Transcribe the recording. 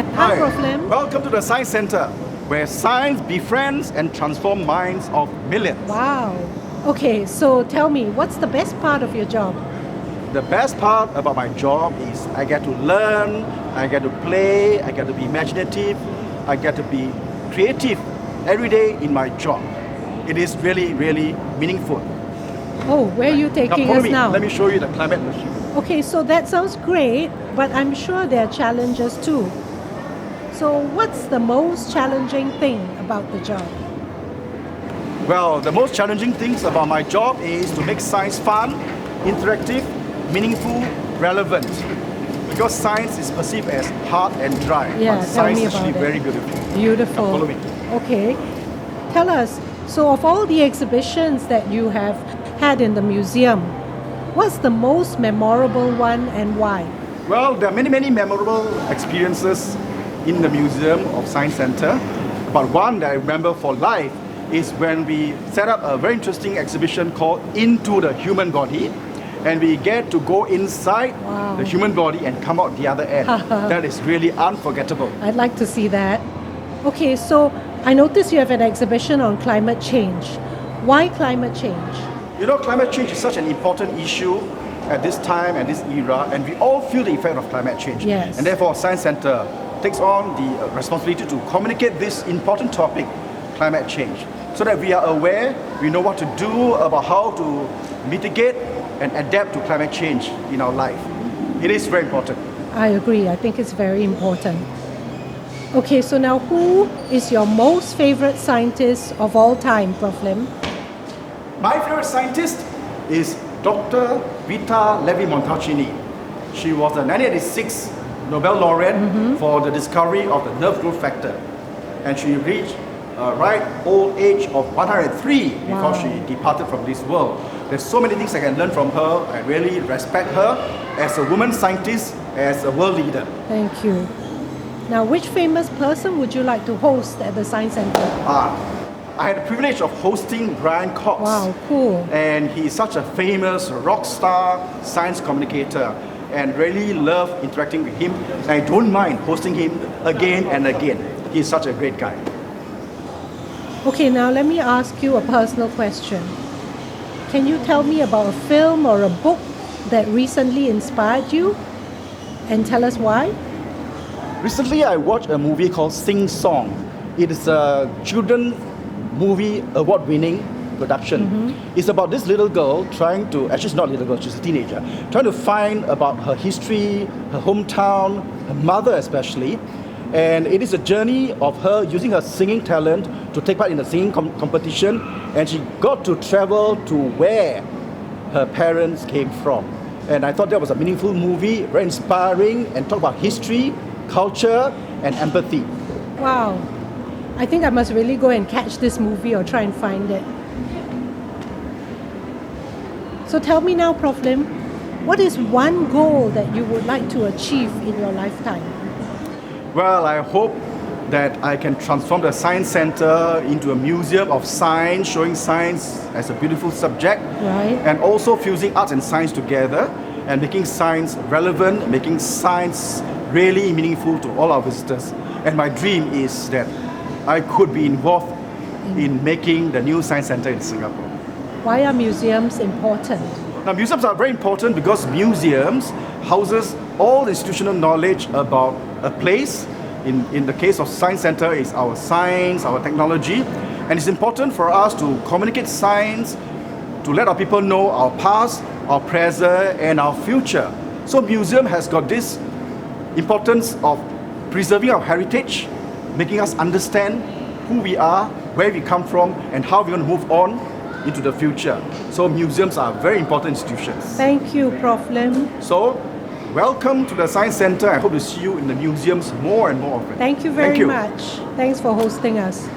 Hi, Prof Lim. Welcome to the Science Center, where science befriends and transforms minds of millions. Wow. Okay, so tell me, what's the best part of your job? The best part about my job is I get to learn, I get to play, I get to be imaginative, I get to be creative every day in my job. It is really, really meaningful. Oh, where are you taking follow us me. now? Let me show you the climate machine. Okay, so that sounds great, but I'm sure there are challenges too. So what's the most challenging thing about the job? Well, the most challenging things about my job is to make science fun, interactive, meaningful, relevant. Because science is perceived as hard and dry, Yeah, but tell science me is actually about it. very beautiful. Beautiful. Now follow me. Okay. Tell us, so of all the exhibitions that you have had in the museum, what's the most memorable one and why? Well, there are many, many memorable experiences in the Museum of Science Center. But one that I remember for life is when we set up a very interesting exhibition called Into the Human Body. And we get to go inside Wow. the human body and come out the other end. That is really unforgettable. I'd like to see that. Okay, so I noticed you have an exhibition on climate change. Why climate change? You know, climate change is such an important issue at this time and this era, and we all feel the effect of climate change. Yes. And therefore, Science Center takes on the responsibility to communicate this important topic, climate change, so that we are aware, we know what to do about how to mitigate and adapt to climate change in our life. It is very important. I agree. I think it's very important. Okay, so now who is your most favorite scientist of all time, Prof Lim? My favorite scientist is Dr. Rita Levi-Montalcini. She was the 1986 Nobel laureate for the discovery of the nerve growth factor. And she reached a ripe old age of 103 before she departed from this world. There's so many things I can learn from her. I really respect her as a woman scientist, as a world leader. Thank you. Now, which famous person would you like to host at the Science Center? I had the privilege of hosting Brian Cox. Wow, cool. And he's such a famous rock star science communicator, and really love interacting with him. And I don't mind hosting him again and again. He's such a great guy. Okay, now let me ask you a personal question. Can you tell me about a film or a book that recently inspired you? And tell us why? Recently, I watched a movie called Sing Song. It is a children's movie award-winning production. It's about this little girl trying to, actually she's not a little girl, she's a teenager, trying to find about her history, her hometown, her mother especially. And it is a journey of her using her singing talent to take part in a singing competition. And she got to travel to where her parents came from. And I thought that was a meaningful movie, very inspiring, and talk about history, culture, and empathy. Wow. I think I must really go and catch this movie or try and find it. So tell me now, Prof Lim, what is one goal that you would like to achieve in your lifetime? Well, I hope that I can transform the Science Center into a museum of science, showing science as a beautiful subject. Right. And also fusing art and science together and making science relevant, making science really meaningful to all our visitors. And my dream is that I could be involved in making the new Science Center in Singapore. Why are museums important? Now, museums are very important because museums houses all the institutional knowledge about a place. In the case of Science Center, is our science, our technology. And it's important for us to communicate science, to let our people know our past, our present, and our future. So museum has got this importance of preserving our heritage, making us understand who we are, where we come from, and how we're going to move on into the future. So museums are very important institutions. Thank you, Prof Lim. So welcome to the Science Center. I hope to see you in the museums more and more often. Thank you very much. Thanks for hosting us.